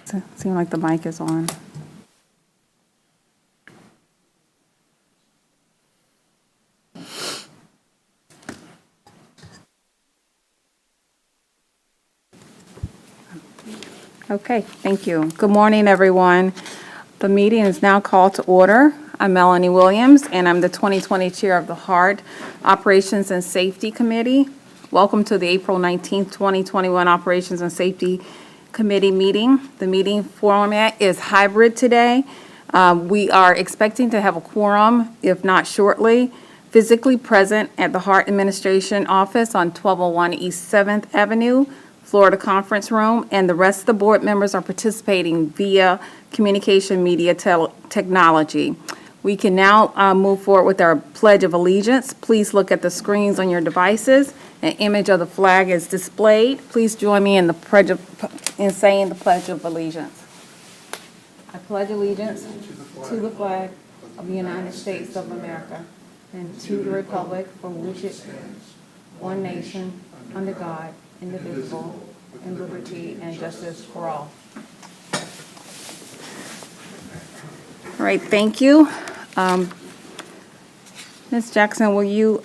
Seems like the mic is on. Okay, thank you. Good morning, everyone. The meeting is now called to order. I'm Melanie Williams, and I'm the 2020 Chair of the HART Operations and Safety Committee. Welcome to the April 19th, 2021 Operations and Safety Committee meeting. The meeting format is hybrid today. We are expecting to have a quorum, if not shortly, physically present at the HART Administration Office on 1201 East 7th Avenue, Florida Conference Room, and the rest of the board members are participating via communication media technology. We can now move forward with our Pledge of Allegiance. Please look at the screens on your devices. An image of the flag is displayed. Please join me in saying the Pledge of Allegiance. I pledge allegiance to the flag of the United States of America and to the republic for which it stands, one nation, under God, indivisible, and liberty and justice for all. All right, thank you. Ms. Jackson, will you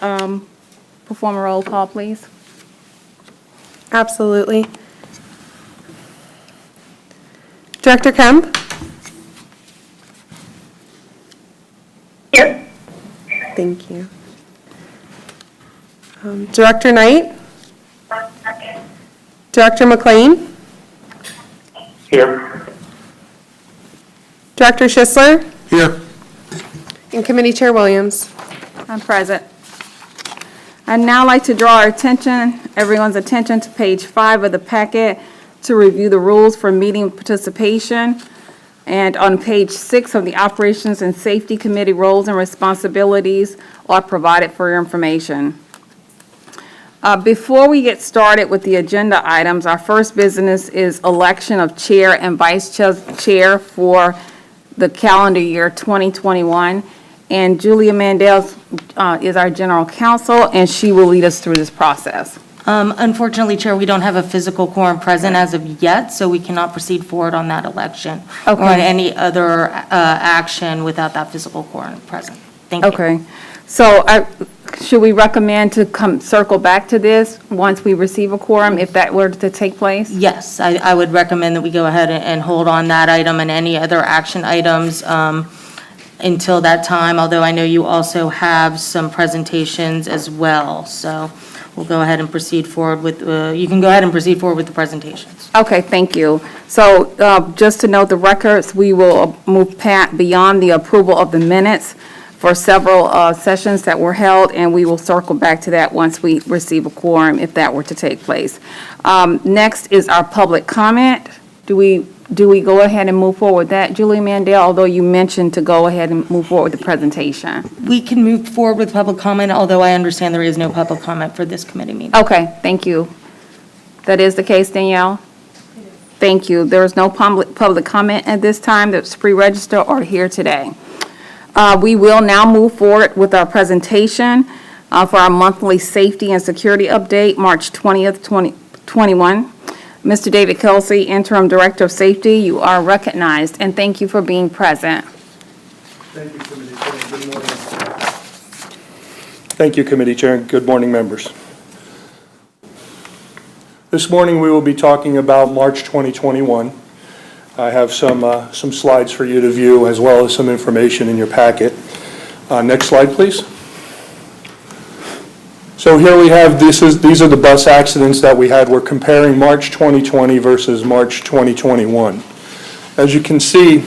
perform a roll call, please? Absolutely. Director Kemp? Here. Thank you. Director Knight? Director McLean? Here. Director Schisler? Here. And Committee Chair Williams? I'm present. I'd now like to draw everyone's attention to page 5 of the packet to review the rules for meeting participation. And on page 6 of the Operations and Safety Committee roles and responsibilities are provided for your information. Before we get started with the agenda items, our first business is election of chair and vice chair for the calendar year 2021. And Julia Mandel is our general counsel, and she will lead us through this process. Unfortunately, Chair, we don't have a physical quorum present as of yet, so we cannot proceed forward on that election or on any other action without that physical quorum present. Thank you. Okay. So should we recommend to circle back to this once we receive a quorum, if that were to take place? Yes, I would recommend that we go ahead and hold on that item and any other action items until that time, although I know you also have some presentations as well. So we'll go ahead and proceed forward with, you can go ahead and proceed forward with the presentations. Okay, thank you. So just to note the records, we will move beyond the approval of the minutes for several sessions that were held, and we will circle back to that once we receive a quorum, if that were to take place. Next is our public comment. Do we go ahead and move forward with that, Julie Mandel, although you mentioned to go ahead and move forward with the presentation? We can move forward with public comment, although I understand there is no public comment for this committee meeting. Okay, thank you. That is the case, Danielle? Thank you. There is no public comment at this time that's pre-registered or here today. We will now move forward with our presentation for our monthly safety and security update, March 20th, 2021. Mr. David Kelsey, Interim Director of Safety, you are recognized, and thank you for being present. Thank you, Committee Chair. Good morning. Thank you, Committee Chair. Good morning, members. This morning we will be talking about March 2021. I have some slides for you to view, as well as some information in your packet. Next slide, please. So here we have, these are the bus accidents that we had. We're comparing March 2020 versus March 2021. As you can see,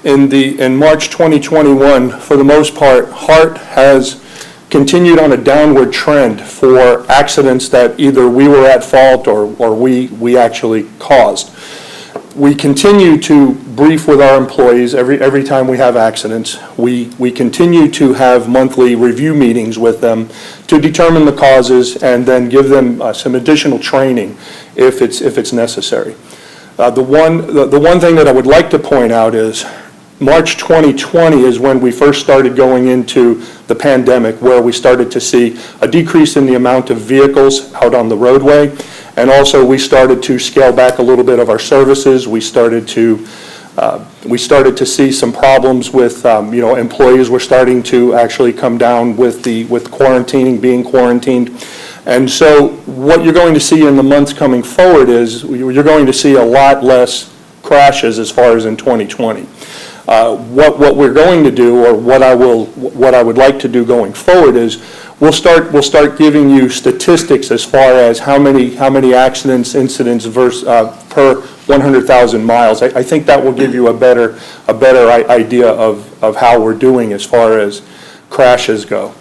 in March 2021, for the most part, HART has continued on a downward trend for accidents that either we were at fault or we actually caused. We continue to brief with our employees every time we have accidents. We continue to have monthly review meetings with them to determine the causes and then give them some additional training if it's necessary. The one thing that I would like to point out is March 2020 is when we first started going into the pandemic, where we started to see a decrease in the amount of vehicles out on the roadway, And also, we started to scale back a little bit of our services. We started to see some problems with, employees were starting to actually come down with quarantining, being quarantined. And so what you're going to see in the months coming forward is you're going to see a lot less crashes as far as in 2020. What we're going to do, or what I would like to do going forward, is we'll start giving you statistics as far as how many accidents, incidents per 100,000 miles. I think that will give you a better idea of how we're doing as far as crashes go.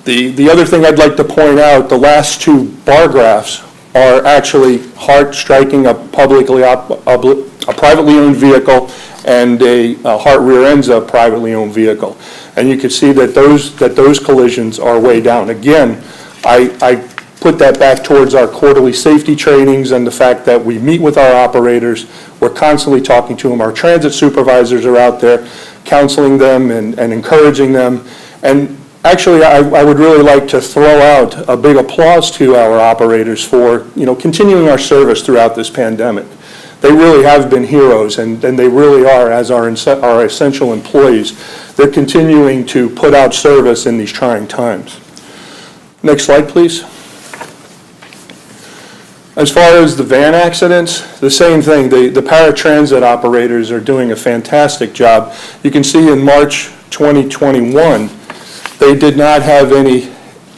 The other thing I'd like to point out, the last two bar graphs are actually HART striking a privately owned vehicle, and a HART rear ends a privately owned vehicle. And you can see that those collisions are way down. Again, I put that back towards our quarterly safety trainings and the fact that we meet with our operators. We're constantly talking to them. Our transit supervisors are out there counseling them and encouraging them. And actually, I would really like to throw out a big applause to our operators for, continuing our service throughout this pandemic. They really have been heroes, and they really are, as our essential employees. They're continuing to put out service in these trying times. Next slide, please. As far as the van accidents, the same thing. The paratransit operators are doing a fantastic job. You can see in March 2021, they did not have any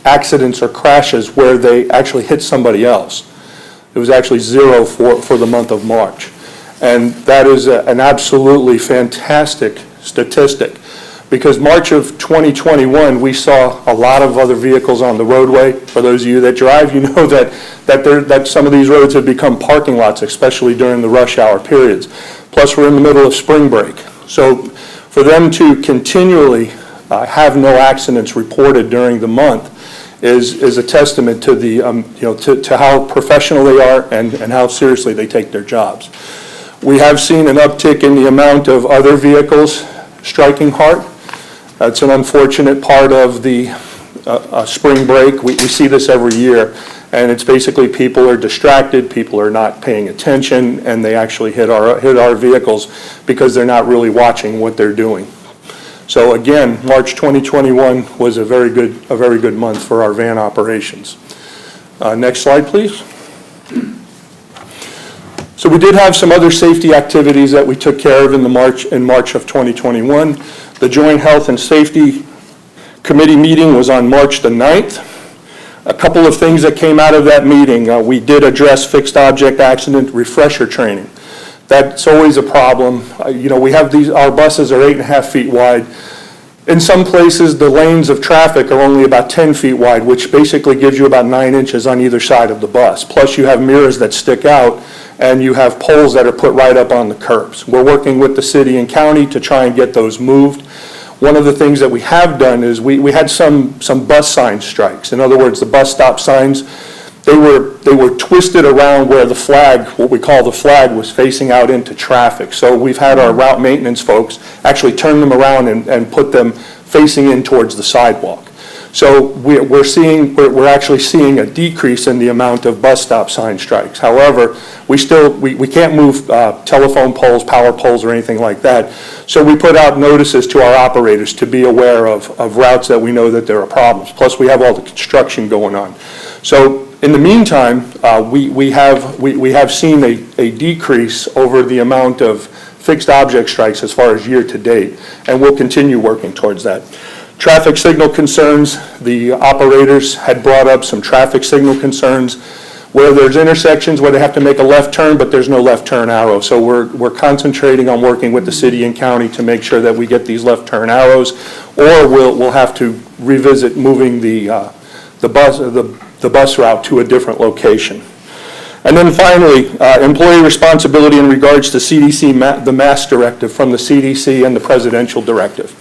accidents or crashes where they actually hit somebody else. It was actually 0 for the month of March. And that is an absolutely fantastic statistic, because March of 2021, we saw a lot of other vehicles on the roadway. For those of you that drive, you know that some of these roads have become parking lots, especially during the rush hour periods. Plus, we're in the middle of spring break. So for them to continually have no accidents reported during the month is a testament to to how professional they are and how seriously they take their jobs. We have seen an uptick in the amount of other vehicles striking HART. It's an unfortunate part of the spring break. We see this every year, and it's basically people are distracted, people are not paying attention, and they actually hit our vehicles because they're not really watching what they're doing. So again, March 2021 was a very good month for our van operations. Next slide, please. So we did have some other safety activities that we took care of in March of 2021. The Joint Health and Safety Committee meeting was on March the 9th. A couple of things that came out of that meeting. We did address fixed object accident refresher training. That's always a problem. We have our buses are 8.5 feet wide. In some places, the lanes of traffic are only about 10 feet wide, which basically gives you about 9 inches on either side of the bus. Plus, you have mirrors that stick out, and you have poles that are put right up on the curbs. We're working with the city and county to try and get those moved. One of the things that we have done is we had some bus sign strikes. In other words, the bus stop signs, they were twisted around where the flag, what we call the flag, was facing out into traffic. So we've had our route maintenance folks actually turn them around and put them facing in towards the sidewalk. So we're actually seeing a decrease in the amount of bus stop sign strikes. However, we can't move telephone poles, power poles, or anything like that. So we put out notices to our operators to be aware of routes that we know that there are problems. Plus, we have all the construction going on. So in the meantime, we have seen a decrease over the amount of fixed object strikes as far as year to date, and we'll continue working towards that. Traffic signal concerns, the operators had brought up some traffic signal concerns where there's intersections where they have to make a left turn, but there's no left turn arrow. So we're concentrating on working with the city and county to make sure that we get these left turn arrows, or we'll have to revisit moving the bus route to a different location. And then finally, employee responsibility in regards to CDC, the mask directive from the CDC and the presidential directive.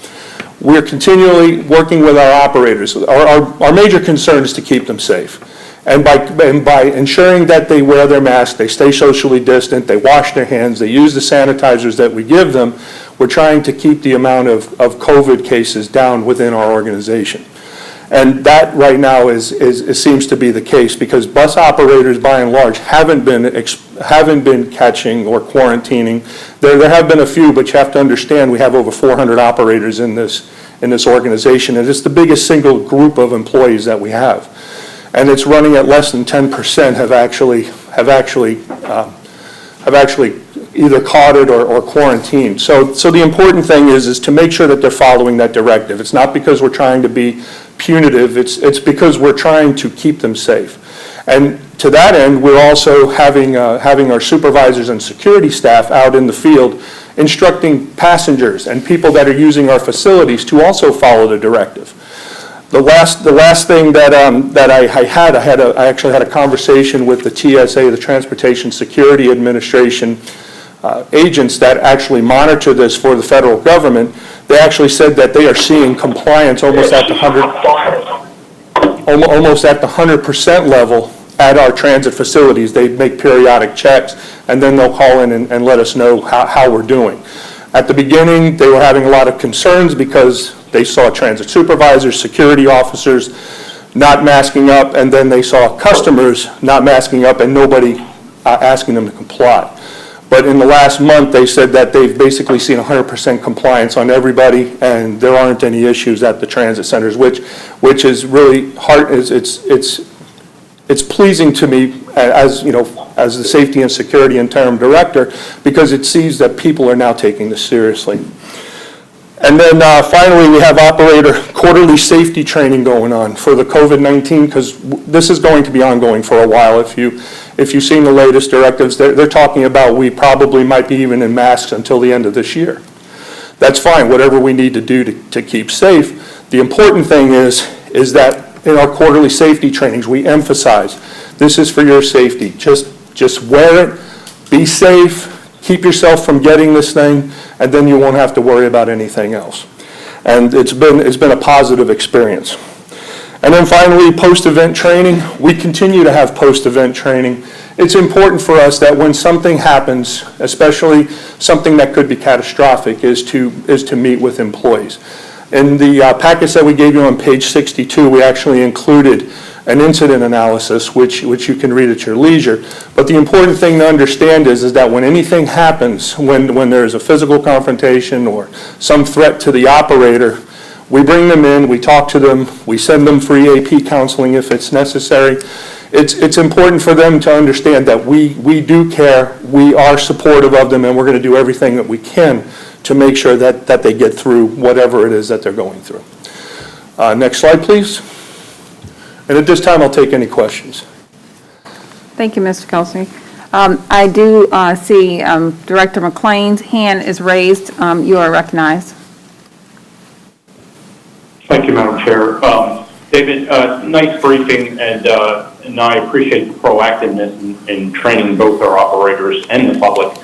We're continually working with our operators. Our major concern is to keep them safe. And by ensuring that they wear their mask, they stay socially distant, they wash their hands, they use the sanitizers that we give them, we're trying to keep the amount of COVID cases down within our organization. And that right now seems to be the case, because bus operators by and large haven't been catching or quarantining. There have been a few, but you have to understand we have over 400 operators in this organization, and it's the biggest single group of employees that we have. And it's running at less than 10% have actually either caught it or quarantined. So the important thing is to make sure that they're following that directive. It's not because we're trying to be punitive, it's because we're trying to keep them safe. And to that end, we're also having our supervisors and security staff out in the field instructing passengers and people that are using our facilities to also follow the directive. The last thing that I actually had a conversation with the TSA, the Transportation Security Administration, agents that actually monitor this for the federal government. They actually said that they are seeing compliance almost at the 100% level at our transit facilities. They make periodic checks, and then they'll call in and let us know how we're doing. At the beginning, they were having a lot of concerns because they saw transit supervisors, security officers not masking up, and then they saw customers not masking up and nobody asking them to comply. But in the last month, they said that they've basically seen 100% compliance on everybody, and there aren't any issues at the transit centers, which is really it's pleasing to me as the safety and security interim director, because it sees that people are now taking this seriously. And then finally, we have operator quarterly safety training going on for the COVID-19, because this is going to be ongoing for a while. If you've seen the latest directives, they're talking about we probably might be even in masks until the end of this year. That's fine, whatever we need to do to keep safe. The important thing is that in our quarterly safety trainings, we emphasize this is for your safety. Just wear it, be safe, keep yourself from getting this thing, and then you won't have to worry about anything else. And it's been a positive experience. And then finally, post-event training. We continue to have post-event training. It's important for us that when something happens, especially something that could be catastrophic, is to meet with employees. In the package that we gave you on page 62, we actually included an incident analysis, which you can read at your leisure. But the important thing to understand is that when anything happens, when there's a physical confrontation or some threat to the operator, we bring them in, we talk to them, we send them for EAP counseling if it's necessary. It's important for them to understand that we do care, we are supportive of them, and we're going to do everything that we can to make sure that they get through whatever it is that they're going through. Next slide, please. And at this time, I'll take any questions. Thank you, Mr. Kelsey. I do see Director McLean's hand is raised. You are recognized. Thank you, Madam Chair. David, nice briefing, and I appreciate the proactiveness in training both our operators and the public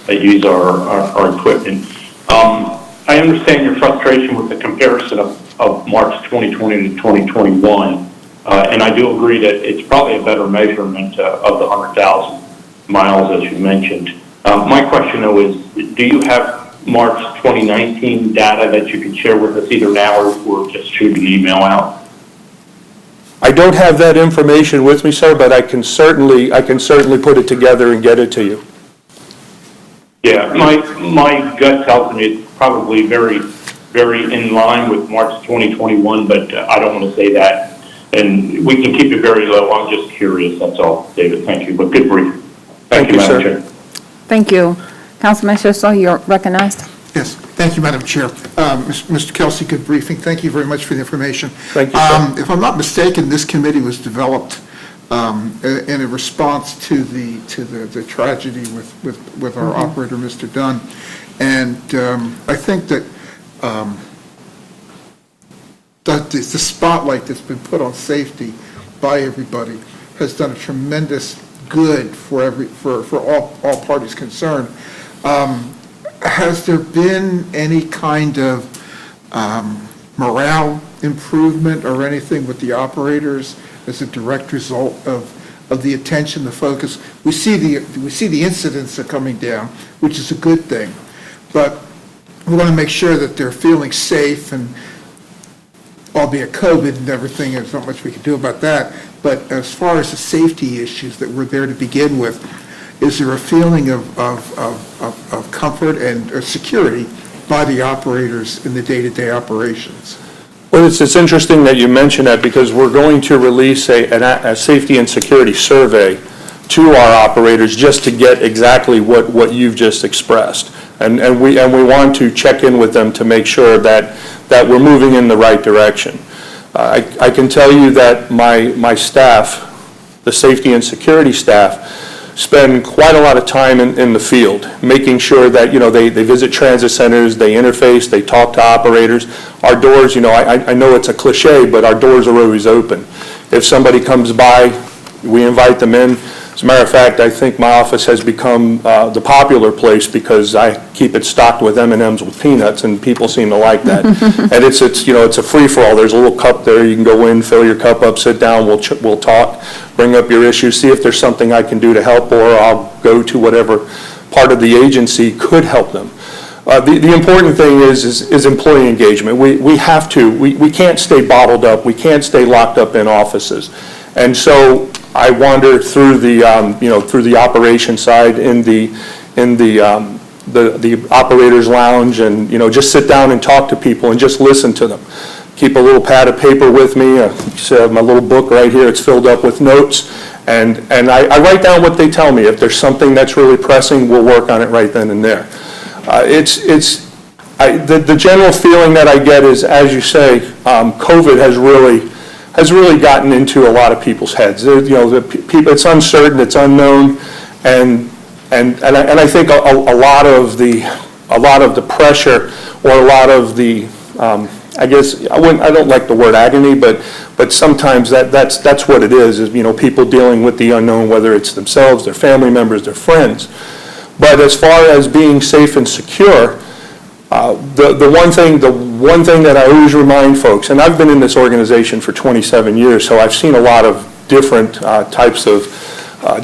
that use our equipment. I understand your frustration with the comparison of March 2020 to 2021. And I do agree that it's probably a better measurement of the 100,000 miles, as you mentioned. My question, though, is do you have March 2019 data that you can share with us either now or just shoot an email out? I don't have that information with me, sir, but I can certainly put it together and get it to you. Yeah, my gut tells me it's probably very, very in line with March 2021, but I don't want to say that. And we can keep it very low. I'm just curious. That's all, David. Thank you. But good brief. Thank you, Madam Chair. Thank you. Councilman Schussel, you're recognized. Yes, thank you, Madam Chair. Mr. Kelsey, good briefing. Thank you very much for the information. Thank you, sir. If I'm not mistaken, this committee was developed in a response to the tragedy with our operator, Mr. Dunn. And I think that the spotlight that's been put on safety by everybody has done a tremendous good for all parties concerned. Has there been any kind of morale improvement or anything with the operators as a direct result of the attention, the focus? We see the incidents are coming down, which is a good thing, but we want to make sure that they're feeling safe and albeit COVID and everything, there's not much we can do about that. But as far as the safety issues that were there to begin with, is there a feeling of comfort and security by the operators in the day-to-day operations? Well, it's interesting that you mention that because we're going to release a safety and security survey to our operators just to get exactly what you've just expressed. And we want to check in with them to make sure that we're moving in the right direction. I can tell you that my staff, the safety and security staff, spend quite a lot of time in the field, making sure that, they visit transit centers, they interface, they talk to operators. Our doors, I know it's a cliche, but our doors are always open. If somebody comes by, we invite them in. As a matter of fact, I think my office has become the popular place because I keep it stocked with M&Ms with peanuts, and people seem to like that. And it's a free-for-all. There's a little cup there. You can go in, fill your cup up, sit down, we'll talk, bring up your issues, see if there's something I can do to help, or I'll go to whatever part of the agency could help them. The important thing is employee engagement. We have to. We can't stay bottled up. We can't stay locked up in offices. And so I wander through the operation side in the operators lounge, and just sit down and talk to people and just listen to them. Keep a little pad of paper with me. My little book right here. It's filled up with notes, and I write down what they tell me. If there's something that's really pressing, we'll work on it right then and there. The general feeling that I get is, as you say, COVID has really gotten into a lot of people's heads. It's uncertain, it's unknown, and I think a lot of the pressure, or a lot of the I guess I don't like the word agony, but sometimes that's what it is people dealing with the unknown, whether it's themselves, their family members, their friends. But as far as being safe and secure, the one thing that I always remind folks, and I've been in this organization for 27 years, so I've seen a lot of different types of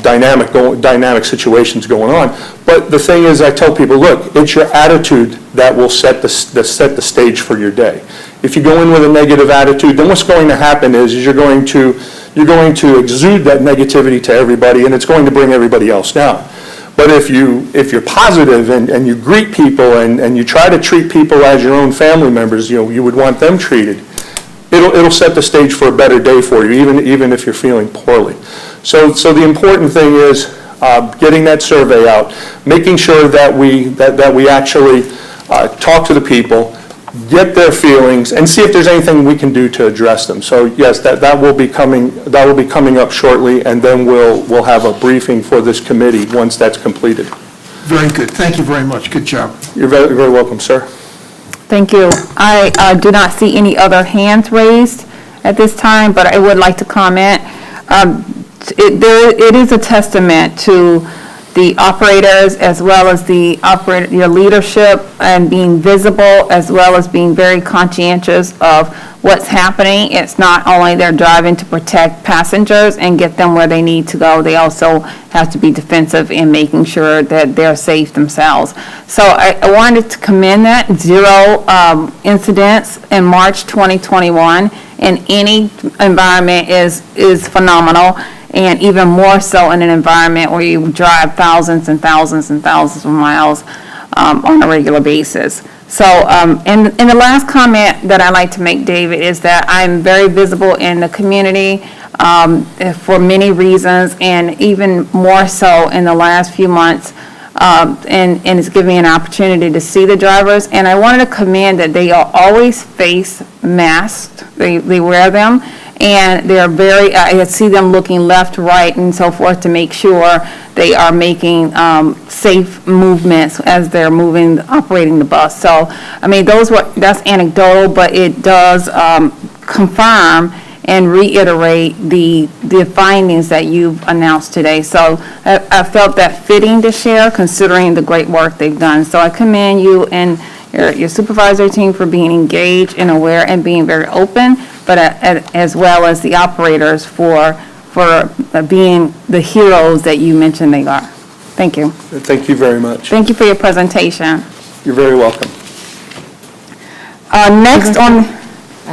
dynamic situations going on. But the thing is, I tell people, look, it's your attitude that will set the stage for your day. If you go in with a negative attitude, then what's going to happen is you're going to exude that negativity to everybody, and it's going to bring everybody else down. But if you're positive and you greet people and you try to treat people as your own family members, you would want them treated, it'll set the stage for a better day for you, even if you're feeling poorly. So the important thing is getting that survey out, making sure that we actually talk to the people, get their feelings, and see if there's anything we can do to address them. So yes, that will be coming up shortly, and then we'll have a briefing for this committee once that's completed. Very good. Thank you very much. Good job. You're very, very welcome, sir. Thank you. I do not see any other hands raised at this time, but I would like to comment. It is a testament to the operators, as well as your leadership, and being visible, as well as being very conscientious of what's happening. It's not only they're driving to protect passengers and get them where they need to go, they also have to be defensive in making sure that they're safe themselves. So I wanted to commend that. 0 incidents in March 2021 in any environment is phenomenal. And even more so in an environment where you drive thousands and thousands and thousands of miles on a regular basis. So, and the last comment that I like to make, David, is that I'm very visible in the community for many reasons, and even more so in the last few months. And it's given me an opportunity to see the drivers. And I wanted to commend that they are always face masks. They wear them. And they're I see them looking left, right, and so forth to make sure they are making safe movements as they're operating the bus. So, I mean, that's anecdotal, but it does confirm and reiterate the findings that you've announced today. So I felt that fitting to share, considering the great work they've done. So I commend you and your supervisory team for being engaged and aware and being very open, but as well as the operators for being the heroes that you mentioned they are. Thank you. Thank you very much. Thank you for your presentation. You're very welcome. Next on,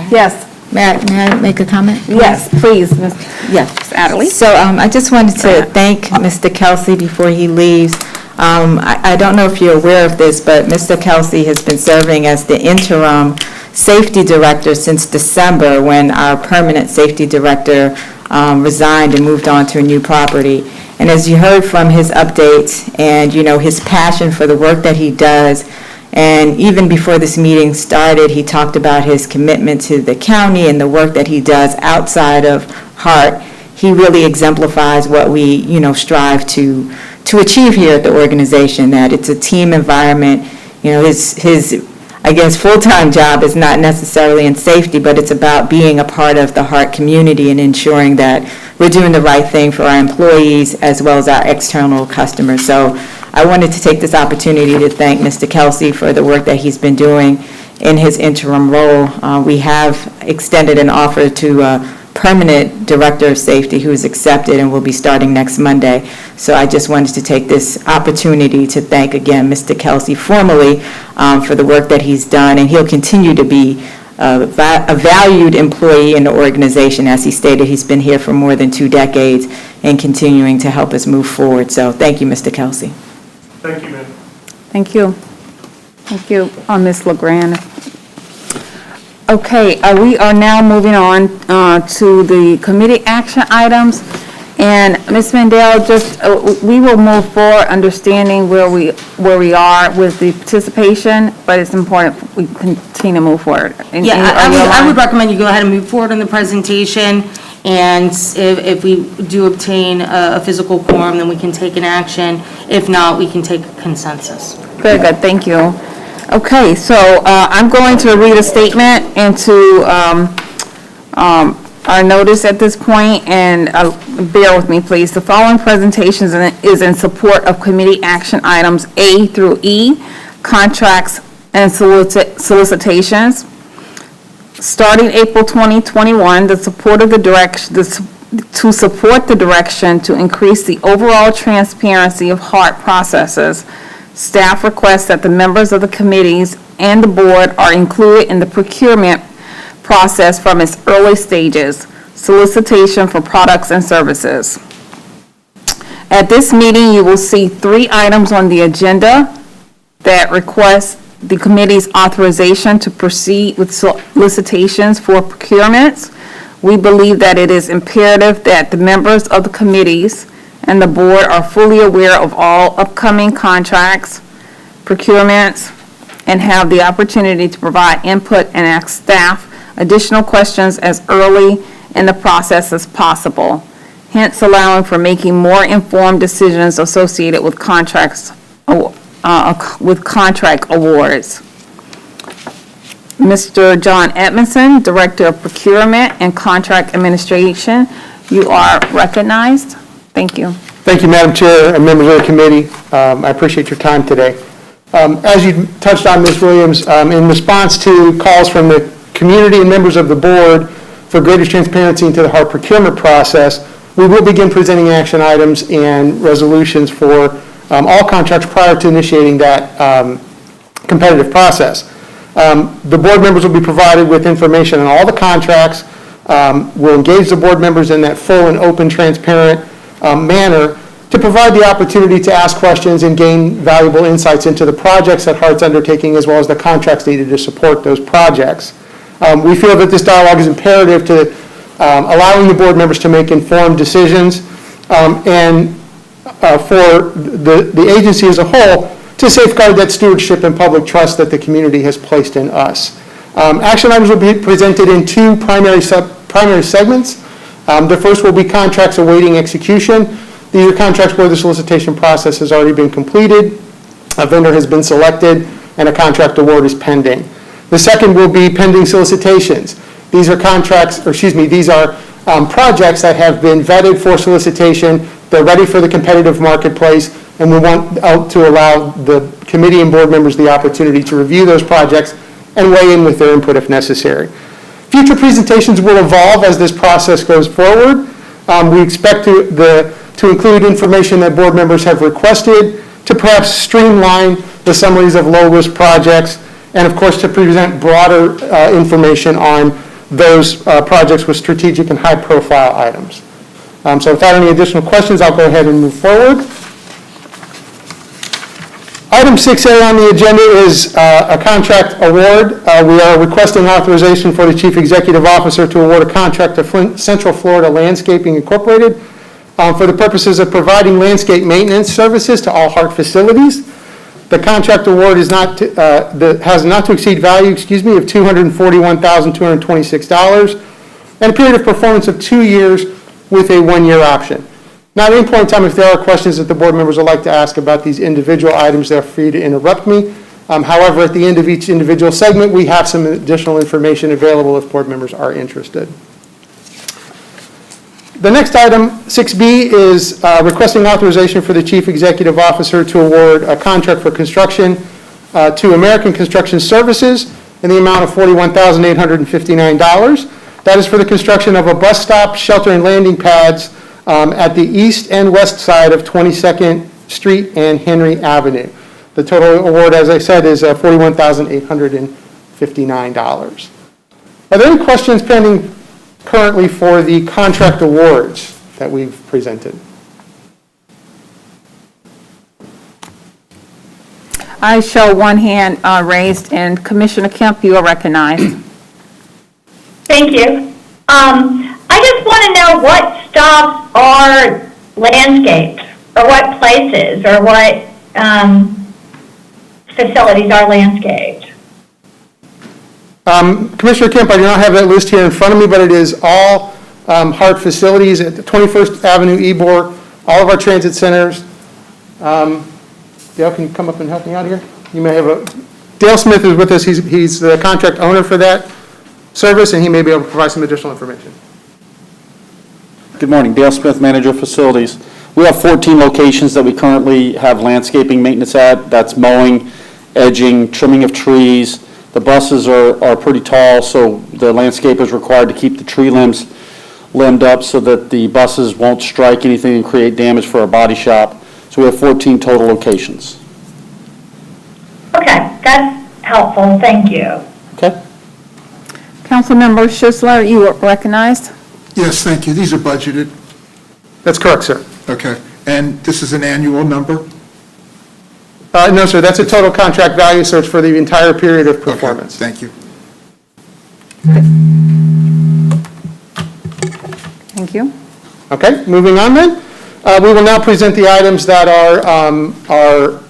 yes. May I make a comment? Yes, please, Ms. Yes. Adderley. So I just wanted to thank Mr. Kelsey before he leaves. I don't know if you're aware of this, but Mr. Kelsey has been serving as the interim safety director since December, when our permanent safety director resigned and moved on to a new property. And as you heard from his updates and, his passion for the work that he does, and even before this meeting started, he talked about his commitment to the county and the work that he does outside of HART. He really exemplifies what we, strive to achieve here at the organization, that it's a team environment. His I guess, full-time job is not necessarily in safety, but it's about being a part of the HART community and ensuring that we're doing the right thing for our employees as well as our external customers. So I wanted to take this opportunity to thank Mr. Kelsey for the work that he's been doing in his interim role. We have extended an offer to a permanent director of safety who is accepted and will be starting next Monday. So I just wanted to take this opportunity to thank again Mr. Kelsey formally for the work that he's done, and he'll continue to be a valued employee in the organization. As he stated, he's been here for more than 2 decades and continuing to help us move forward. So thank you, Mr. Kelsey. Thank you, ma'am. Thank you. Thank you, Ms. LeGrand. Okay, we are now moving on to the committee action items. And Ms. Mandel, we will move forward understanding where we are with the participation, but it's important we continue to move forward. Yeah, I would recommend you go ahead and move forward on the presentation, and if we do obtain a physical quorum, then we can take an action. If not, we can take a consensus. Very good, thank you. Okay, so I'm going to read a statement into our notice at this point, and bear with me, please. The following presentation is in support of committee action items A through E, contracts and solicitations. Starting April 2021, to support the direction to increase the overall transparency of HART processes, staff requests that the members of the committees and the board are included in the procurement process from its early stages, solicitation for products and services. At this meeting, you will see 3 items on the agenda that request the committee's authorization to proceed with solicitations for procurements. We believe that it is imperative that the members of the committees and the board are fully aware of all upcoming contracts, procurements, and have the opportunity to provide input and ask staff additional questions as early in the process as possible, hence allowing for making more informed decisions associated with contract awards. Mr. John Edmondson, Director of Procurement and Contract Administration, you are recognized. Thank you. Thank you, Madam Chair and members of the committee. I appreciate your time today. As you touched on, Ms. Williams, in response to calls from the community and members of the board for greater transparency into the HART procurement process, we will begin presenting action items and resolutions for all contracts prior to initiating that competitive process. The board members will be provided with information on all the contracts. We'll engage the board members in that full and open, transparent manner to provide the opportunity to ask questions and gain valuable insights into the projects that HART's undertaking as well as the contracts needed to support those projects. We feel that this dialogue is imperative to allowing the board members to make informed decisions and for the agency as a whole to safeguard that stewardship and public trust that the community has placed in us. Action items will be presented in 2 primary segments. The first will be contracts awaiting execution. These are contracts where the solicitation process has already been completed, a vendor has been selected, and a contract award is pending. The second will be pending solicitations. These are projects that have been vetted for solicitation. They're ready for the competitive marketplace, and we want to allow the committee and board members the opportunity to review those projects and weigh in with their input if necessary. Future presentations will evolve as this process goes forward. We expect to include information that board members have requested, to perhaps streamline the summaries of low-risk projects, and of course to present broader information on those projects were strategic and high-profile items. So without any additional questions, I'll go ahead and move forward. Item 6A on the agenda is a contract award. We are requesting authorization for the Chief Executive Officer to award a contract to Central Florida Landscaping Incorporated for the purposes of providing landscape maintenance services to all HART facilities. The contract award is has not to exceed value, of $241,226 and a period of performance of 2 years with a 1-year option. Now, at any point in time, if there are questions that the board members would like to ask about these individual items, they're free to interrupt me. However, at the end of each individual segment, we have some additional information available if board members are interested. The next item, 6B, is requesting authorization for the Chief Executive Officer to award a contract for construction to American Construction Services in the amount of $41,859. That is for the construction of a bus stop, shelter, and landing pads at the east and west side of 22nd Street and Henry Avenue. The total award, as I said, is $41,859. Are there any questions pending currently for the contract awards that we've presented? I show one hand raised, and Commissioner Kemp, you are recognized. Thank you. I just want to know what stops are landscaped, or what places, or what facilities are landscaped. Commissioner Kemp, I do not have that list here in front of me, but it is all HART facilities at the 21st Avenue, Ybor, all of our transit centers. Dale, can you come up and help me out here? You may have Dale Smith is with us. He's the contract owner for that service, and he may be able to provide some additional information. Good morning, Dale Smith, Manager of Facilities. We have 14 locations that we currently have landscaping maintenance at. That's mowing, edging, trimming of trees. The buses are pretty tall, so the landscaper is required to keep the tree limbs limbed up so that the buses won't strike anything and create damage for our body shop. So we have 14 total locations. Okay, that's helpful. Thank you. Okay? Councilmember Schussler, you are recognized. Yes, thank you. These are budgeted. That's correct, sir. Okay. And this is an annual number? No, sir, that's a total contract value, so it's for the entire period of Okay, performance. thank you. Thank you. Okay, moving on then. We will now present the items that are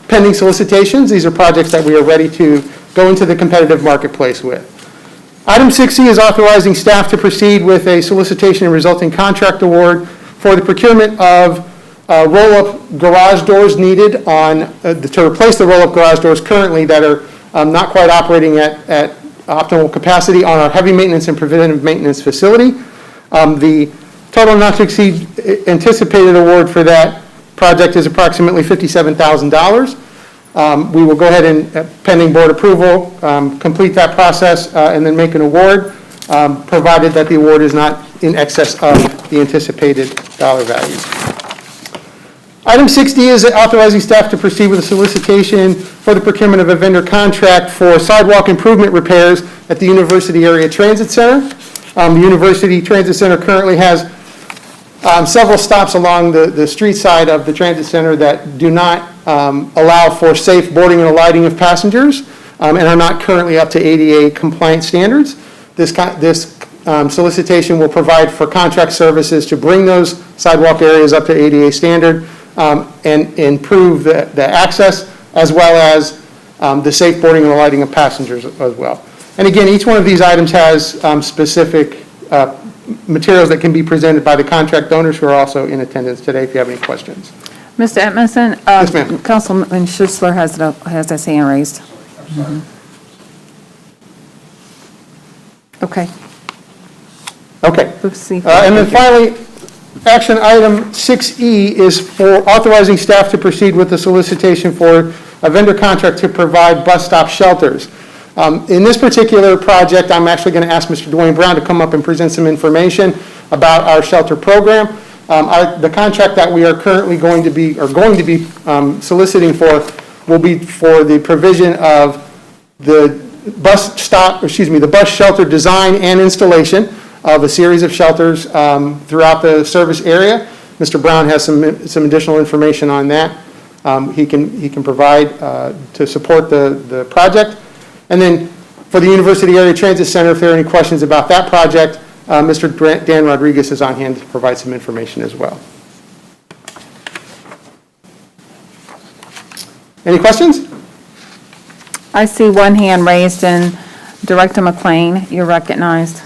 pending solicitations. These are projects that we are ready to go into the competitive marketplace with. Item 6C is authorizing staff to proceed with a solicitation and resulting contract award for the procurement of roll-up garage doors needed to replace the roll-up garage doors currently that are not quite operating at optimal capacity on our heavy maintenance and preventive maintenance facility. The total not to exceed anticipated award for that project is approximately $57,000. We will go ahead and, pending board approval, complete that process and then make an award, provided that the award is not in excess of the anticipated dollar values. Item 6D is authorizing staff to proceed with a solicitation for the procurement of a vendor contract for sidewalk improvement repairs at the University Area Transit Center. The University Transit Center currently has several stops along the street side of the transit center that do not allow for safe boarding and alighting of passengers and are not currently up to ADA compliant standards. This solicitation will provide for contract services to bring those sidewalk areas up to ADA standard and improve the access as well as the safe boarding and alighting of passengers as well. And again, each one of these items has specific materials that can be presented by the contract owners who are also in attendance today if you have any questions. Mr. Edmondson? Yes, ma'am. Councilman Schussler has his hand raised. Okay. Okay. Let's see. And then finally, action item 6E is for authorizing staff to proceed with the solicitation for a vendor contract to provide bus stop shelters. In this particular project, I'm actually going to ask Mr. Dwayne Brown to come up and present some information about our shelter program. The contract that we are currently going to be soliciting for will be for the provision of the the bus shelter design and installation of a series of shelters throughout the service area. Mr. Brown has some additional information on that. He can provide to support the project. And then for the University Area Transit Center, if there are any questions about that project, Mr. Dan Rodriguez is on hand to provide some information as well. Any questions? I see one hand raised, and Director McLean, you're recognized.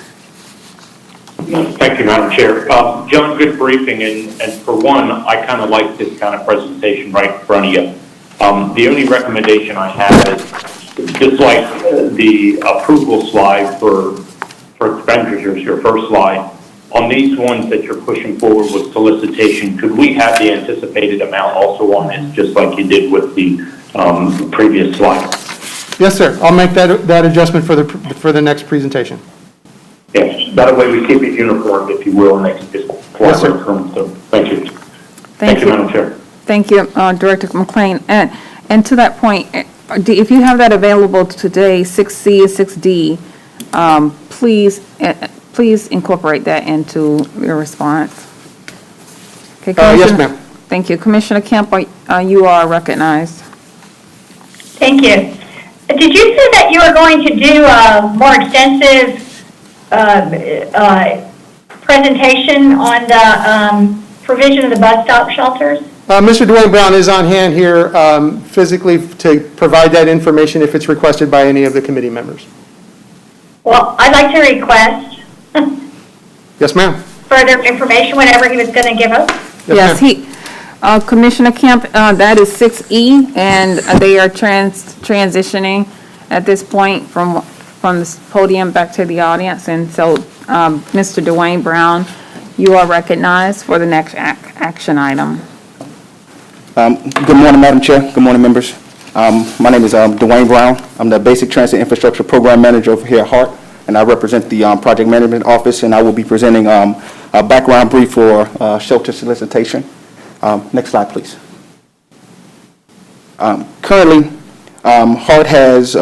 Thank you, Madam Chair. John, good briefing, and for one, I kind of like this kind of presentation right in front of you. The only recommendation I have is, just like the approval slide for expenditures, your first slide, on these ones that you're pushing forward with solicitation, could we have the anticipated amount also on this, just like you did with the previous slide? Yes, sir. I'll make that adjustment for the next presentation. Yes, that way we keep it uniform, if you will, and they can just Yes, sir. collaborate. So, thank you. Thank you, Madam Chair. Thank you, Director McLean. And to that point, if you have that available today, 6C and 6D, please incorporate that into your response. Okay, Yes, Commissioner- ma'am. Thank you. Commissioner Kemp, you are recognized. Thank you. Did you say that you were going to do a more extensive presentation on the provision of the bus stop shelters? Mr. Dwayne Brown is on hand here physically to provide that information if it's requested by any of the committee members. Well, I'd like to request Yes, ma'am. further information, whatever he was going to give us. Yes, ma'am. Commissioner Kemp, that is 6E, and they are transitioning at this point from the podium back to the audience. And so, Mr. Dwayne Brown, you are recognized for the next action item. Good morning, Madam Chair. Good morning, members. My name is Dwayne Brown. I'm the Basic Transit Infrastructure Program Manager over here at HART, and I represent the Project Management Office, and I will be presenting a background brief for shelter solicitation. Next slide, please. Currently, HART has,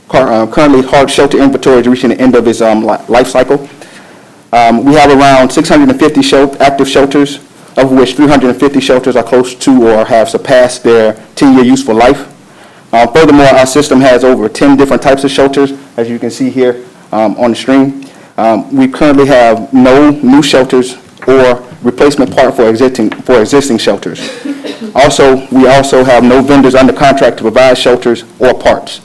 HART shelter inventory is reaching the end of its life cycle. We have around 650 active shelters, of which 350 shelters are close to or have surpassed their 10-year useful life. Furthermore, our system has over 10 different types of shelters, as you can see here on the screen. We currently have no new shelters or replacement part for existing shelters. We also have no vendors under contract to provide shelters or parts.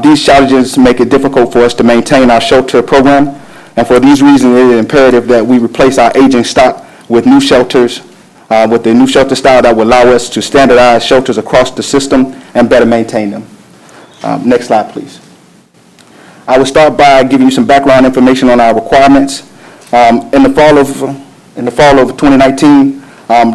These challenges make it difficult for us to maintain our shelter program, and for these reasons, it is imperative that we replace our aging stock with new shelters, with the new shelter style that will allow us to standardize shelters across the system and better maintain them. Next slide, please. I will start by giving you some background information on our requirements. In the fall of 2019,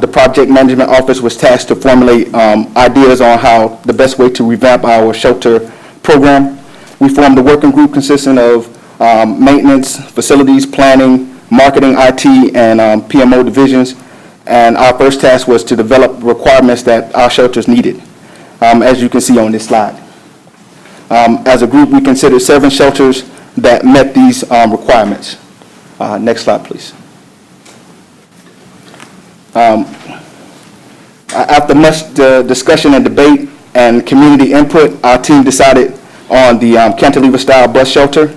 the Project Management Office was tasked to formulate ideas on how the best way to revamp our shelter program. We formed a working group consisting of maintenance, facilities, planning, marketing, IT, and PMO divisions. And our first task was to develop requirements that our shelters needed, as you can see on this slide. As a group, we considered 7 shelters that met these requirements. Next slide, please. After much discussion and debate and community input, our team decided on the cantilever-style bus shelter.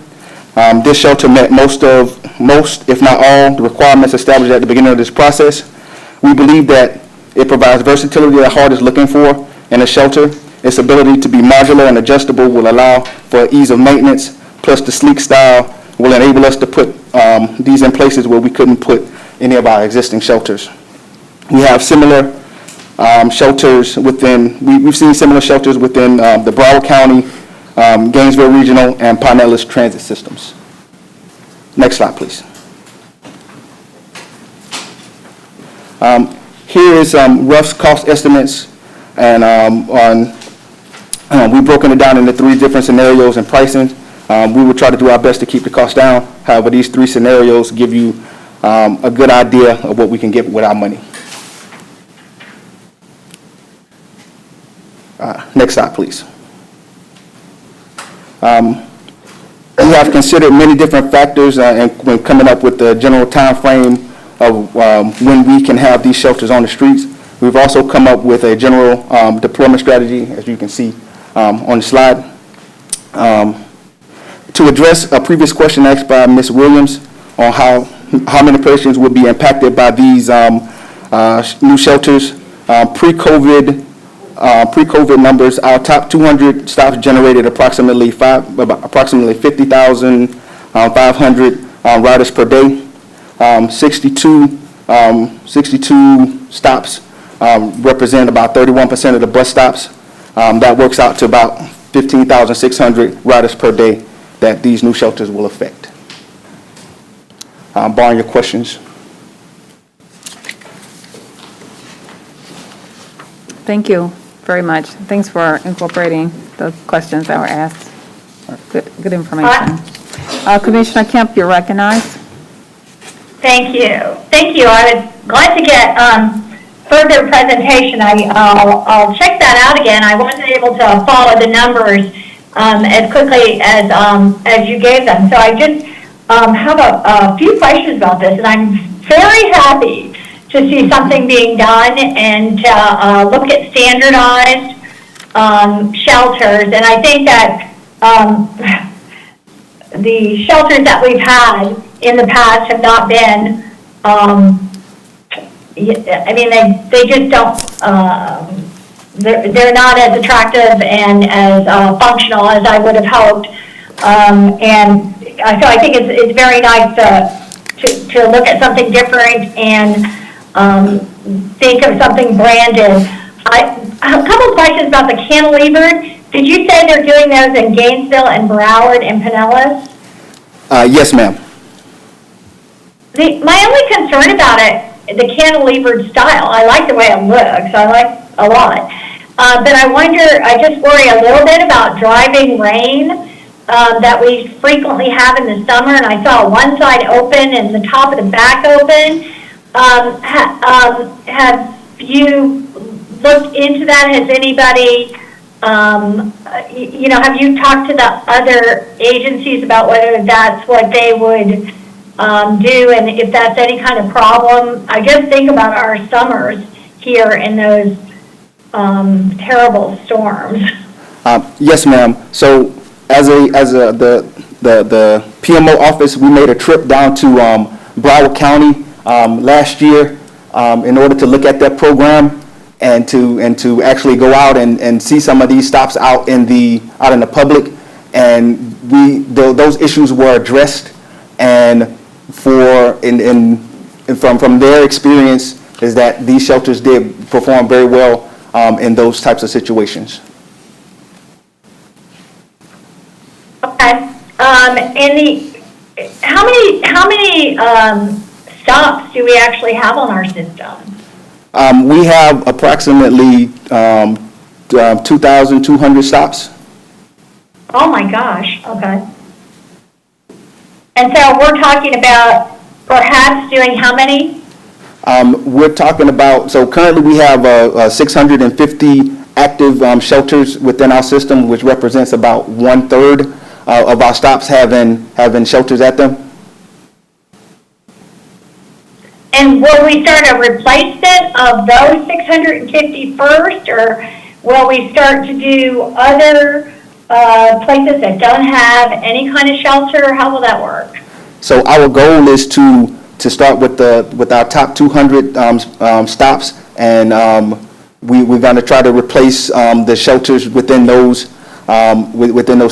This shelter met most, if not all, the requirements established at the beginning of this process. We believe that it provides versatility that HART is looking for in a shelter. Its ability to be modular and adjustable will allow for ease of maintenance, plus the sleek style will enable us to put these in places where we couldn't put any of our existing shelters. We have similar shelters within, we've seen similar shelters within the Broward County, Gainesville Regional, and Pinellas transit systems. Next slide, please. Here is rough cost estimates, and we've broken it down into 3 different scenarios and pricing. We will try to do our best to keep the cost down. However, these 3 scenarios give you a good idea of what we can get with our money. Next slide, please. We have considered many different factors and when coming up with the general time frame of when we can have these shelters on the streets. We've also come up with a general deployment strategy, as you can see on the slide. To address a previous question asked by Ms. Williams on how many patients would be impacted by these new shelters, pre-COVID numbers, our top 200 stops generated approximately 50,500 riders per day. 62 stops represent about 31% of the bus stops. That works out to about 15,600 riders per day that these new shelters will affect. Barring your questions. Thank you very much. Thanks for incorporating the questions that were asked. Good information. Commissioner Kemp, you're recognized. Thank you. Thank you. I was glad to get further presentation. I'll check that out again. I wasn't able to follow the numbers as quickly as you gave them. So I just have a few questions about this, and I'm very happy to see something being done and to look at standardized shelters. And I think that the shelters that we've had in the past have not been, I mean, they just don't, they're not as attractive and as functional as I would have hoped. And so I think it's very nice to look at something different and think of something branded. A couple of questions about the cantilevered. Did you say they're doing those in Gainesville and Broward and Pinellas? Yes, ma'am. My only concern about it, the cantilevered style, I like the way it looks, I like a lot. But I just worry a little bit about driving rain that we frequently have in the summer, and I saw one side open and the top of the back open. Have you looked into that? Has anybody, have you talked to the other agencies about whether that's what they would do and if that's any kind of problem? I just think about our summers here in those terrible storms. Yes, ma'am. So as the PMO office, we made a trip down to Broward County last year in order to look at that program and to actually go out and see some of these stops out in the public, and those issues were addressed, and from their experience is that these shelters did perform very well in those types of situations. Okay. How many stops do we actually have on our system? We have approximately 2,200 stops. Oh my gosh, okay. And so we're talking about perhaps doing how many? We're talking about, so currently we have 650 active shelters within our system, which represents about 1/3 of our stops having shelters at them. And will we start a replacement of those 650 first, or will we start to do other places that don't have any kind of shelter? How will that work? So our goal is to start with our top 200 stops, and we're going to try to replace the shelters within those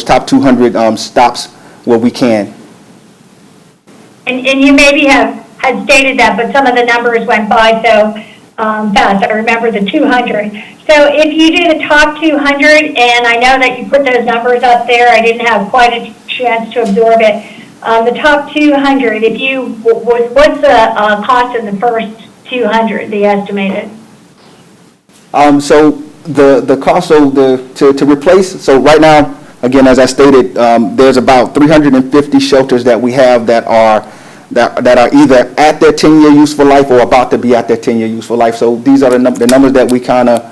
top 200 stops where we can. And you maybe had stated that, but some of the numbers went by so fast. I remember the 200. So if you do the top 200, and I know that you put those numbers up there, I didn't have quite a chance to absorb it. The top 200, what's the cost of the first 200, the estimated? So the cost to replace, so right now, again, as I stated, there's about 350 shelters that we have that are either at their 10-year useful life or about to be at their 10-year useful life. So these are the numbers that we kind of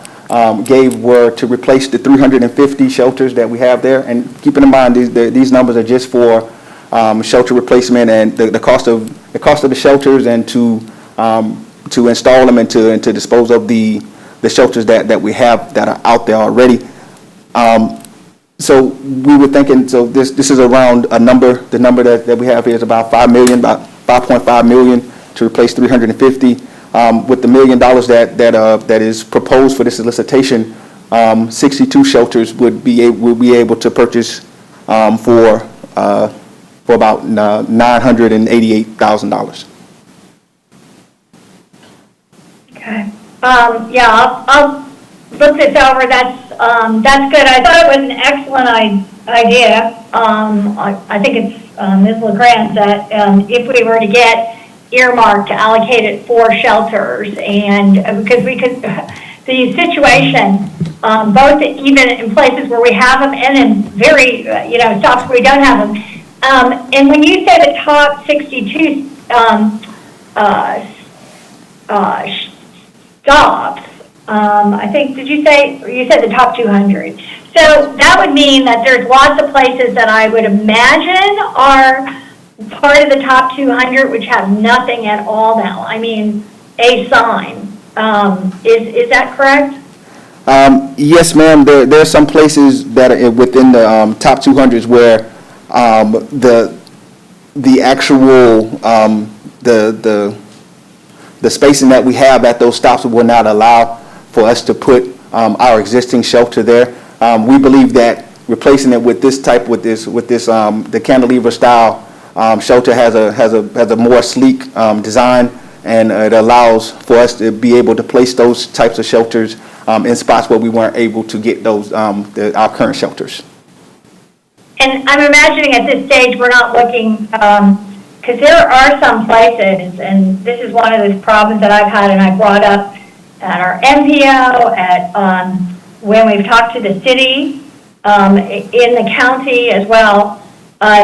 gave were to replace the 350 shelters that we have there. And keeping in mind, these numbers are just for shelter replacement and the cost of the shelters and to install them and to dispose of the shelters that we have that are out there already. So we were thinking, so this is around the number that we have here is about $5 million, about $5.5 million to replace 350. With the $1 million that is proposed for this solicitation, 62 shelters would be able to purchase for about $988,000. Okay. Yeah, I'll look this over. That's good. I thought it was an excellent idea. I think it's Ms. LeGrand that if we were to get earmarked to allocate it for shelters, and because we could, the situation, both even in places where we have them and in very, stops where we don't have them. And when you say the top 62 stops, I think, you said the top 200. So that would mean that there's lots of places that I would imagine are part of the top 200 which have nothing at all now. I mean, a sign. Is that correct? Yes, ma'am. There are some places that are within the top 200s where the actual the spacing that we have at those stops will not allow for us to put our existing shelter there. We believe that replacing it with this the cantilever style shelter has a more sleek design, and it allows for us to be able to place those types of shelters in spots where we weren't able to get those our current shelters. And I'm imagining at this stage we're not looking, because there are some places, and this is one of those problems that I've had and I brought up at our MPO, when we've talked to the city, in the county as well.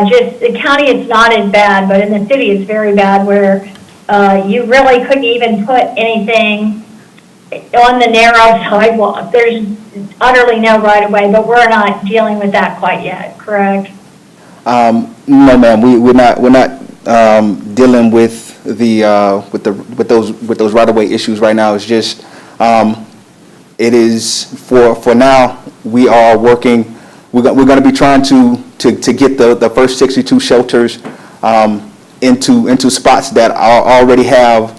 Just the county, it's not as bad, but in the city, it's very bad, where you really couldn't even put anything on the narrow sidewalk. There's utterly no right of way, but we're not dealing with that quite yet, correct? No, ma'am. We're not dealing with those right of way issues right now. It's just it is for now. We are working. We're going to be trying to get the first 62 shelters into spots that already have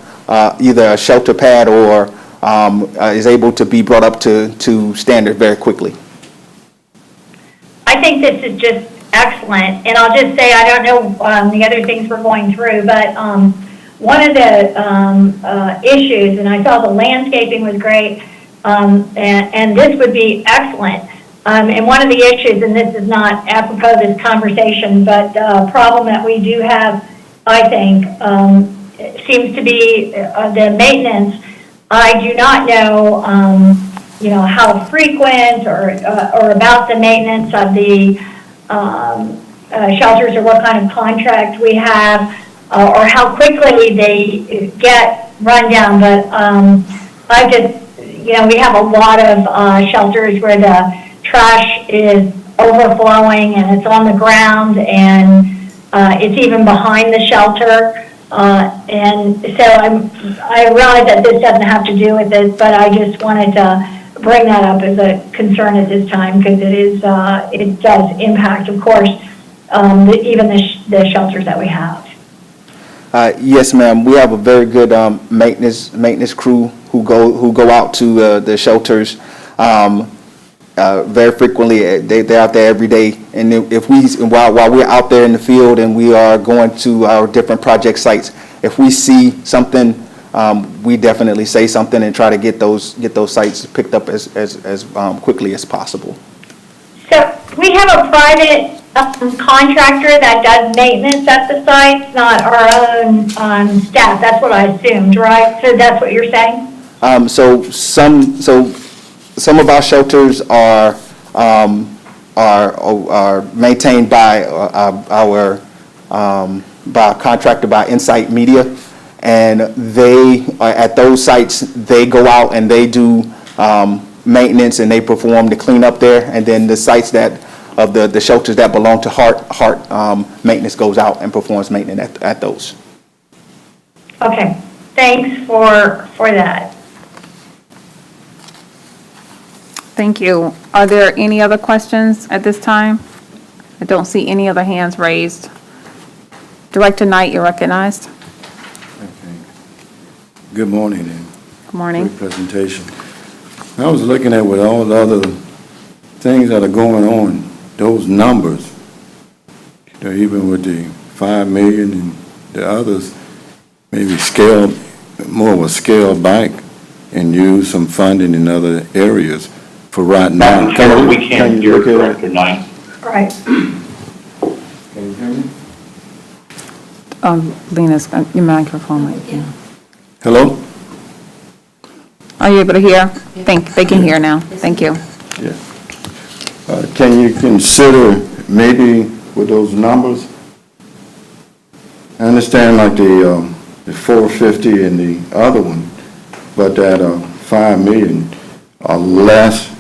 either a shelter pad or is able to be brought up to standard very quickly. I think this is just excellent, and I'll just say, I don't know the other things we're going through, but one of the issues, and I saw the landscaping was great, and this would be excellent. And one of the issues, and this is not apropos of this conversation, but a problem that we do have, I think, seems to be the maintenance. I do not know, how frequent or about the maintenance of the shelters, or what kind of contract we have, or how quickly they get run down. But I just, we have a lot of shelters where the trash is overflowing and it's on the ground, and it's even behind the shelter. And so I realize that this doesn't have to do with this, but I just wanted to bring that up as a concern at this time, because it does impact, of course, even the shelters that we have. Yes, ma'am. We have a very good maintenance crew who go out to the shelters very frequently. They're out there every day, and while we're out there in the field and we are going to our different project sites, if we see something, we definitely say something and try to get those sites picked up as quickly as possible. So we have a private contractor that does maintenance at the sites, not our own staff. That's what I assumed, right? So that's what you're saying? So some of our shelters are maintained by our contractor, by Insight Media, and they at those sites they go out and they do maintenance and they perform the cleanup there. And then the sites of the shelters that belong to HART, maintenance goes out and performs maintenance at those. Okay, thanks for that. Thank you. Are there any other questions at this time? I don't see any other hands raised. Director Knight, you're recognized. Good morning, and Good morning. great presentation. I was looking at with all the other things that are going on, those numbers, even with the 5 million and the others, maybe more of a scale back and use some funding in other areas for right now. Madam Chair, we can't hear Director Knight. Right. Can you hear me? Lena's, your microphone might be. Hello? Are you able to hear? They can hear now. Thank you. Yeah. Can you consider maybe with those numbers? I understand like the 450 and the other one, but that 5 million are less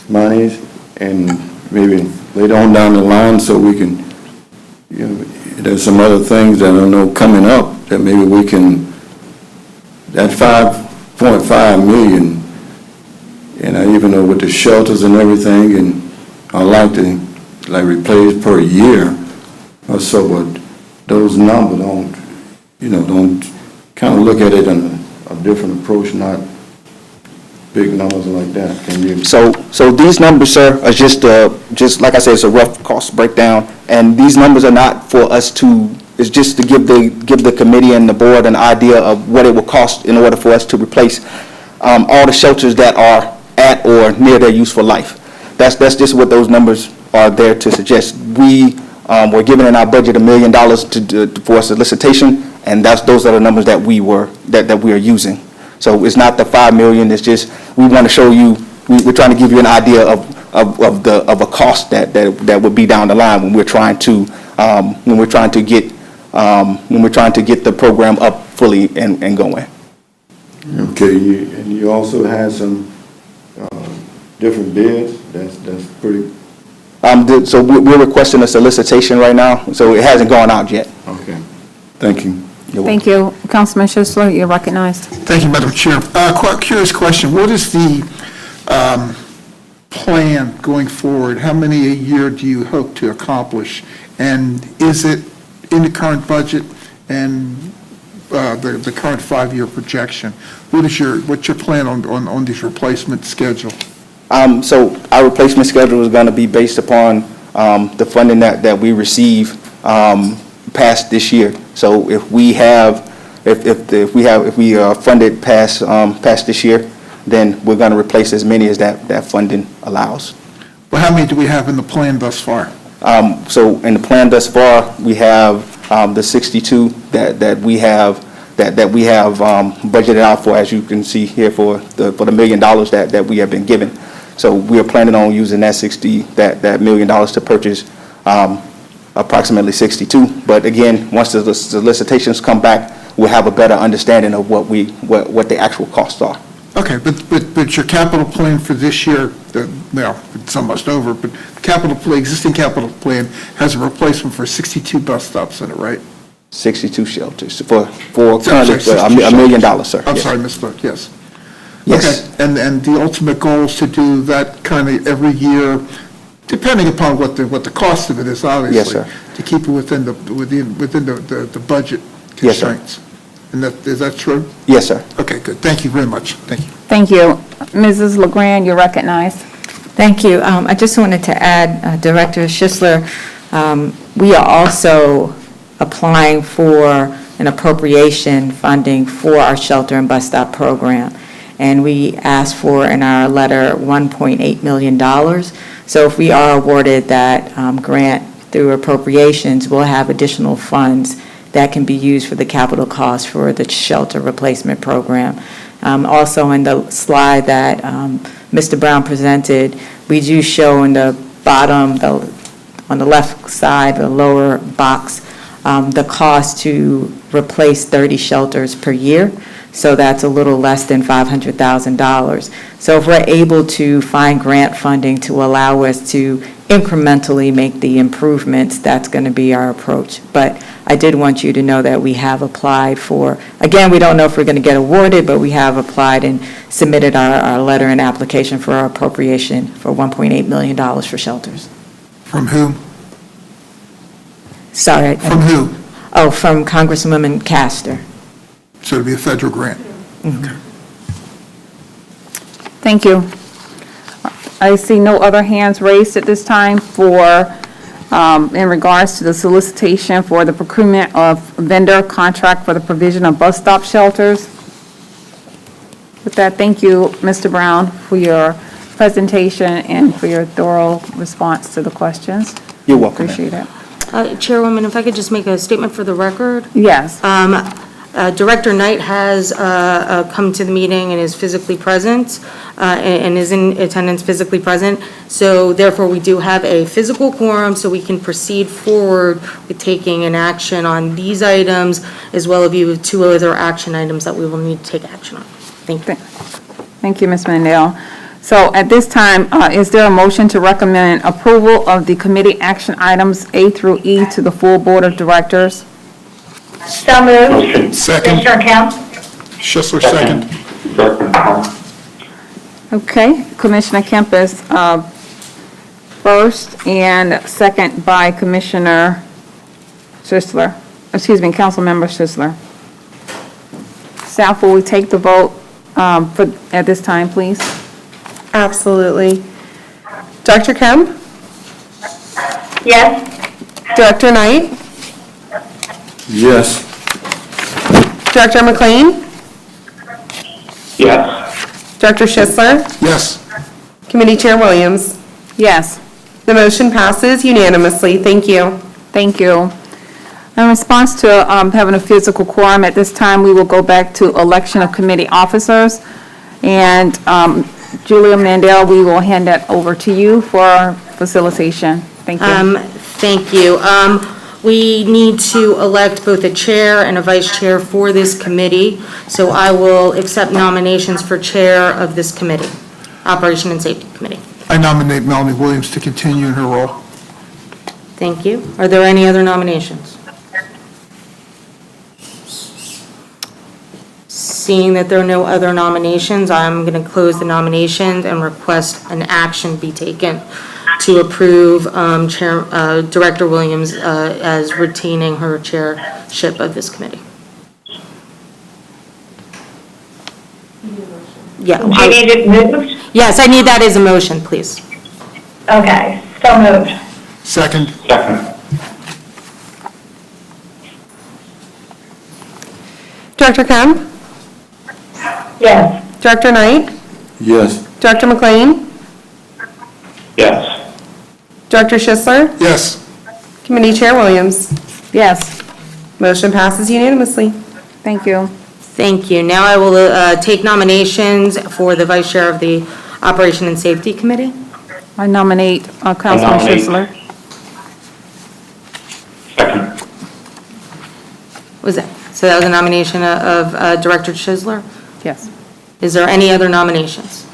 monies, and maybe later on down the line so we can, there's some other things that I know coming up that maybe we can, that 5.5 million, and I even know with the shelters and everything, and I like to replace per year or so, but those numbers don't kind of look at it in a different approach, not big numbers like that. Can you? So these numbers, sir, are just like I said, it's a rough cost breakdown, and these numbers are not for us to, it's just to give the committee and the board an idea of what it will cost in order for us to replace all the shelters that are at or near their useful life. That's just what those numbers are there to suggest. We were given in our budget $1 million for a solicitation, and those are the numbers that we are using. So it's not the 5 million. It's just we want to show you. We're trying to give you an idea of a cost that would be down the line when we're trying to get the program up fully and going. Okay, and you also had some different bids. That's pretty. So we're requesting a solicitation right now. So it hasn't gone out yet. Okay, thank you. Thank you. Councilman Schussler, you're recognized. Thank you, Madam Chair. Quite curious question. What is the plan going forward? How many a year do you hope to accomplish? And is it in the current budget and the current 5-year projection? What's your plan on this replacement schedule? So our replacement schedule is going to be based upon the funding that we receive past this year. So if we are funded past this year, then we're going to replace as many as that funding allows. Well, how many do we have in the plan thus far? So in the plan thus far, we have the 62 that we have budgeted out for, as you can see here, for the $1 million that we have been given. So we are planning on using that $1 million to purchase approximately 62. But again, once the solicitations come back, we'll have a better understanding of what the actual costs are. Okay, but your capital plan for this year, it's almost over, but existing capital plan has a replacement for 62 bus stops in it, right? 62 shelters for currently Sorry, $1 million, sir. I'm Yes. sorry, misspoke, yes. Yes. Okay, and the ultimate goal is to do that kind of every year, depending upon what the cost of it is, obviously. Yes, sir. To keep it within the budget Yes, sir. constraints. And is that true? Yes, sir. Okay, good. Thank you very much. Thank you. Thank you. Mrs. LeGrand, you're recognized. Thank you. I just wanted to add, Director Schussler, we are also applying for an appropriation funding for our shelter and bus stop program. And we asked for in our letter $1.8 million. So if we are awarded that grant through appropriations, we'll have additional funds that can be used for the capital costs for the shelter replacement program. Also in the slide that Mr. Brown presented, we do show in the bottom, on the left side, the lower box, the cost to replace 30 shelters per year. So that's a little less than $500,000. So if we're able to find grant funding to allow us to incrementally make the improvements, that's going to be our approach. But I did want you to know that we have applied for, again, we don't know if we're going to get awarded, but we have applied and submitted our letter and application for our appropriation for $1.8 million for shelters. From whom? Sorry. From who? Oh, from Congresswoman Castor. So it'd be a federal grant. Thank you. I see no other hands raised at this time for, in regards to the solicitation for the procurement of vendor contract for the provision of bus stop shelters. With that, thank you, Mr. Brown, for your presentation and for your thorough response to the questions. You're welcome. Appreciate it. Chairwoman, if I could just make a statement for the record. Yes. Director Knight has come to the meeting and is physically present, and is in attendance physically present. So therefore, we do have a physical quorum, so we can proceed forward with taking an action on these items, as well as two other action items that we will need to take action on. Thank you. Thank you, Ms. Mandel. So at this time, is there a motion to recommend approval of the committee action items A through E to the full Board of Directors? So moved. Motion. Second. Commissioner Kemp? Schussler, second. Okay, Commissioner Kemp is first, and second by Commissioner Schussler. Excuse me, Councilmember Schussler. Staff, will we take the vote at this time, please? Absolutely. Dr. Kemp? Yes. Director Knight? Yes. Director McLean? Yes. Director Schisler? Yes. Committee Chair Williams? Yes. The motion passes unanimously. Thank you. Thank you. In response to having a physical quorum, at this time, we will go back to election of committee officers. And Julia Mandel, we will hand that over to you for facilitation. Thank you. Thank you. We need to elect both a chair and a vice chair for this committee. So I will accept nominations for chair of this committee, Operation and Safety Committee. I nominate Melanie Williams to continue in her role. Thank you. Are there any other nominations? Seeing that there are no other nominations, I'm going to close the nominations and request an action be taken to approve Director Williams as retaining her chairship of this committee. Yeah. Do you need it moved? Yes, I need that as a motion, please. Okay, so moved. Second. Second. Director Kemp? Yes. Director Knight? Yes. Director McLean? Yes. Director Schisler? Yes. Committee Chair Williams? Yes, Motion passes unanimously. thank you. Thank you. Now I will take nominations for the vice chair of the Operation and Safety Committee. I nominate Councilman nominate. Schussler. Second. Was that, so that was a nomination of Director Schisler? Yes. Is there any other nominations?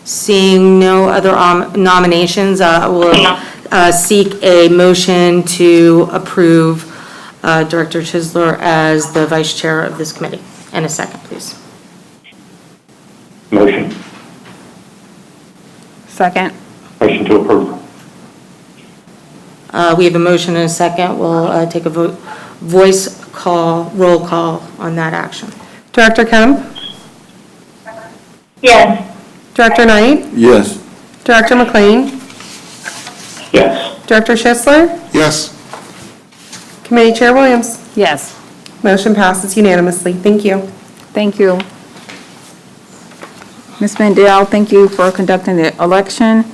Seeing no other nominations, I will seek a motion to approve Director Schisler as the vice chair of this committee. And a second, please. Motion. Second. Motion to approve. We have a motion and a second. We'll take a voice call, roll call on that action. Director Kemp? Yes. Director Knight? Yes. Director McLean? Yes. Director Schisler? Yes. Committee Chair Williams? Yes, Motion passes unanimously. Thank you. thank you. Ms. Mandel, thank you for conducting the election,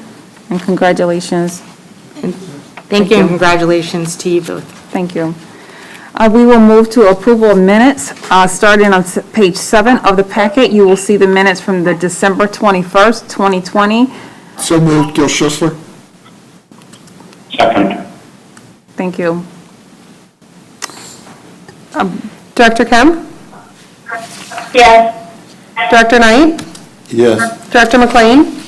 and congratulations. Thank you and congratulations to you both. Thank you. We will move to approval of minutes. Starting on page 7 of the packet, you will see the minutes from the December 21st, 2020. So moved. Gil Schussler? Second. Thank you. Director Kemp? Yes. Director Knight? Yes. Director McLean?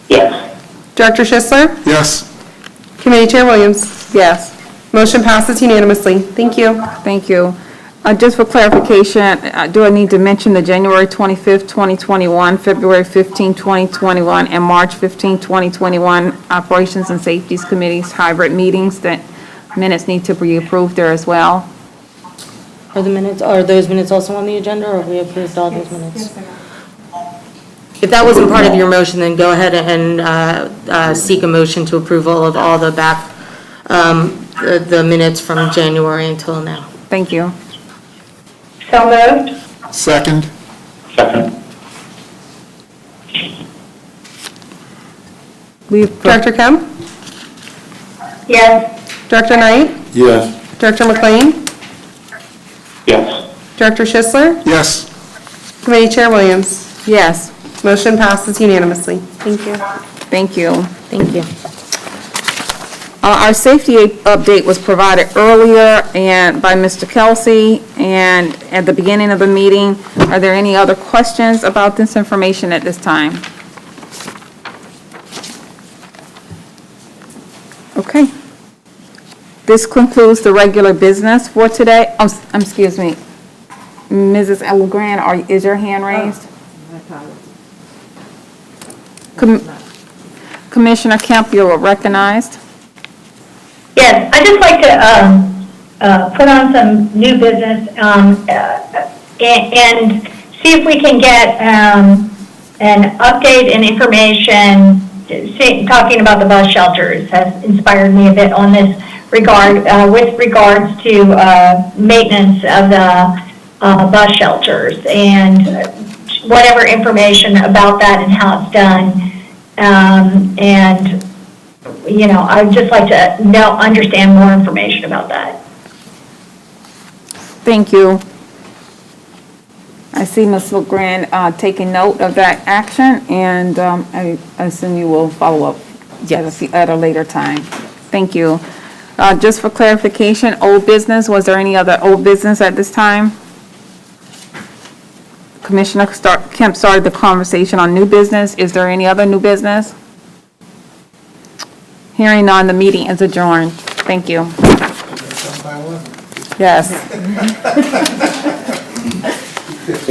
Yes. Director Schisler? Yes. Committee Chair Williams? Yes. Motion passes unanimously. Thank you. Thank you. Just for clarification, do I need to mention the January 25th, 2021, February 15, 2021, and March 15, 2021 Operations and Safeties Committees hybrid meetings, that minutes need to be approved there as well? Are those minutes also on the agenda, or have we approved all those minutes? If that wasn't part of your motion, then go ahead and seek a motion to approval of all the the minutes from January until now. Thank you. So moved. Second. Second. Director Kemp? Yes. Director Knight? Yes. Director McLean? Yes. Director Schisler? Yes. Committee Chair Williams? Yes. Motion passes unanimously. Thank you. Thank you. Thank you. Our safety update was provided earlier and by Mr. Kelsey, and at the beginning of the meeting. Are there any other questions about this information at this time? Okay. This concludes the regular business for today. Oh, excuse me. Mrs. LeGrand, is your hand raised? Commissioner Kemp, you are recognized. Yes, I'd just like to put on some new business and see if we can get an update and information. Talking about the bus shelters has inspired me a bit on this regard, with regards to maintenance of the bus shelters and whatever information about that and how it's done. And you know, I'd just like to understand more information about that. Thank you. I see Ms. LeGrand taking note of that action, and I assume you will follow up at a later time. Thank you. Just for clarification, old business, was there any other old business at this time? Commissioner Kemp started the conversation on new business. Is there any other new business? Hearing none, the meeting is adjourned. Thank you. Yes.